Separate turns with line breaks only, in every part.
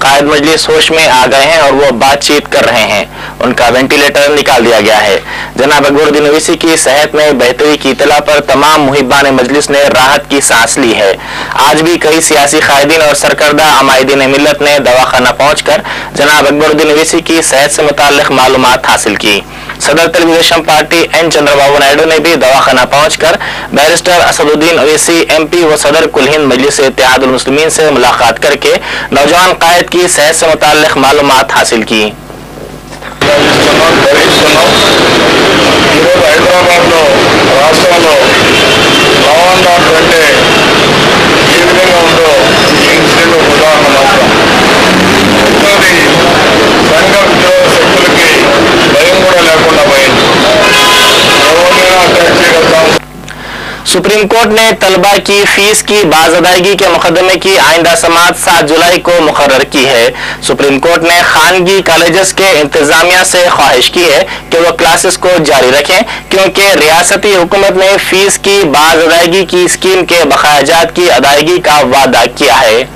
कायद मजलिस होश में आ गए हैं और वो बातचीत कर रहे हैं। उनका वेंटिलेटर निकाल दिया गया है। जनाब अकबरुद्दीन ओवैसी की सेहत में बेहतरी की इतला पर तमाम मुहिब्बान मजलिस ने राहत की सांस ली है। आज भी कई सियासी कायदीन और सरकर्दा अमायदीन मिल्लत ने दवाखाना पहुंचकर जनाब अकबरुद्दीन ओवैसी की सेहत से मुताल्लिक मालूमात हासिल की। सदर तेलुगुदेशम पार्टी एन चंद्रबाबू नायडू ने भी दवाखाना पहुंचकर बैरिस्टर असदुद्दीन ओवैसी एमपी व सदर कुल हिंद मजलिस इत्तेहादुल मुस्लिमीन से मुलाकात करके नौजवान कायद की सेहत से मुताल्लिक मालूमात हासिल की। सुप्रीम कोर्ट ने तलबा की फीस की बाज अदायगी के मुकदमे की आइंदा समाअत 7 जुलाई को मुकर्रर की है। सुप्रीम कोर्ट ने खानगी कॉलेजेस के इंतजामिया से ख्वाहिश की है कि वो क्लासेस को जारी रखें, क्योंकि रियासती हुकूमत ने फीस की बाज अदायगी की स्कीम के बकायाजात की अदायगी का वादा किया है।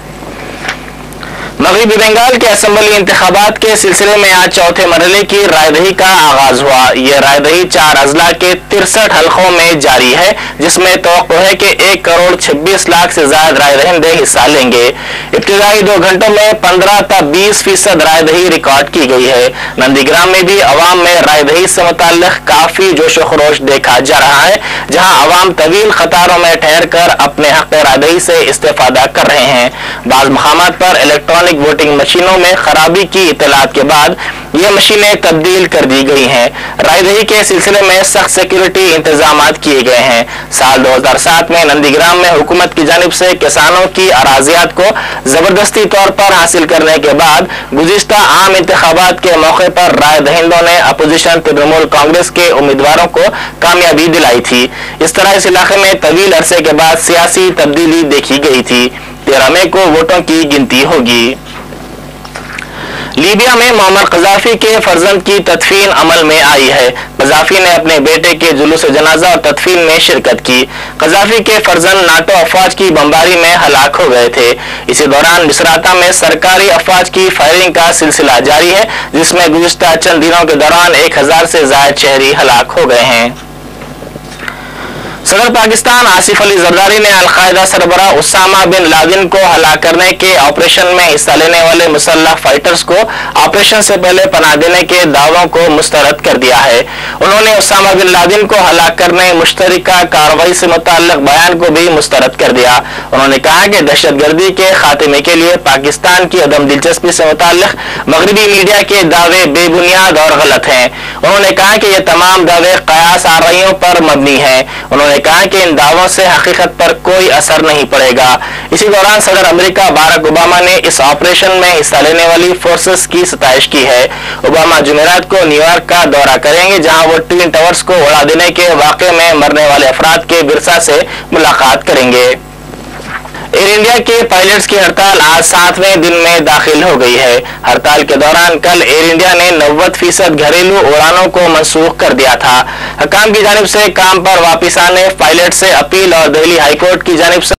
मगरबी बंगाल के असेंबली इंतखाबात के सिलसिले में आज चौथे मरहले की रायदही का आगाज हुआ। यह रायदही 4 अजला के 63 हलकों में जारी है, जिसमें तवक्को है कि 1 करोड़ 26 लाख से ज्यादा रायदहिंदे हिस्सा लेंगे। इब्तिदाई 2 घंटों में 15 ta 20% रायदही रिकॉर्ड की गई है। नंदीग्राम में भी अवाम में रायदही से मुताल्लिक काफी जोश व खरोश देखा जा रहा है, जहां अवाम तवील कतारों में ठहर कर अपने हक रायदही से इस्तेफादा कर रहे हैं। बाज़ मकामात पर इलेक्ट्रॉनिक वोटिंग मशीनों में खराबी की इत्तलात के बाद ये मशीनें तब्दील कर दी गई हैं। रायदही के सिलसिले में सख्त सिक्योरिटी इंतजामात किए गए हैं। साल 2007 में नंदीग्राम में हुकूमत की जानिब से किसानों की अराजियात को जबरदस्ती तौर पर हासिल करने के बाद गुज़िश्ता आम इंतखाबात के मौके पर राय दहिंदों ने अपोजिशन तृणमूल कांग्रेस के उम्मीदवारों को कामयाबी दिलाई थी। इस तरह इस इलाके में तवील अरसे के बाद सियासी तब्दीली देखी गई थी। 13 मई को वोटों की गिनती होगी। लीबिया में मोअम्मर क़ज़ाफ़ी के फर्जंद की तदफीन अमल में आई है। क़ज़ाफ़ी ने अपने बेटे के जुलूस जनाजा और तदफीन में शिरकत की। क़ज़ाफ़ी के फर्जंद नाटो अफवाज की बमबारी में हलाक हो गए थे। इसी दौरान मिसराता में सरकारी अफवाज की फायरिंग का सिलसिला जारी है, जिसमें गुज़िश्ता चंद दिनों के दौरान 1000 से ज़ायद शहरी हलाक हो गए हैं। सदर पाकिस्तान आसिफ अली जरदारी ने अल-कायदा सरबराह उसामा बिन लादेन को हलाक करने के ऑपरेशन में हिस्सा लेने वाले मुसल्लह फाइटर्स को ऑपरेशन से पहले पनाह देने के दावों को मुस्तरद कर दिया है। उन्होंने उसामा बिन लादेन को हलाक करने मुश्तरका कार्रवाई से मुताल्लिक बयान को भी मुस्तरद कर दिया। उन्होंने कहा कि दहशतगर्दी के खात्मे के लिए पाकिस्तान की अदम दिलचस्पी से मुताल्लिक मगरबी मीडिया के दावे बेबुनियाद और गलत हैं। उन्होंने कहा कि ये तमाम दावे कयास आराइयों पर मबनी हैं। उन्होंने कहा कि इन दावों से हकीकत पर कोई असर नहीं पड़ेगा। इसी दौरान सदर अमेरिका बाराक ओबामा ने इस ऑपरेशन में हिस्सा लेने वाली फोर्सेस की सताइश की है। ओबामा जुमेरात को न्यूयॉर्क का दौरा करेंगे, जहां वो ट्विन टावर्स को उड़ा देने के वाक़े में मरने वाले अफराद के विरसा से मुलाकात करेंगे। एयर इंडिया के पायलट्स की हड़ताल आज 7वें दिन में दाखिल हो गई है। हड़ताल के दौरान कल एयर इंडिया ने 90% घरेलू उड़ानों को मनसूख कर दिया था। हकाम की जानिब से काम पर वापिस आने पायलट से अपील और दिल्ली हाईकोर्ट की जानिब से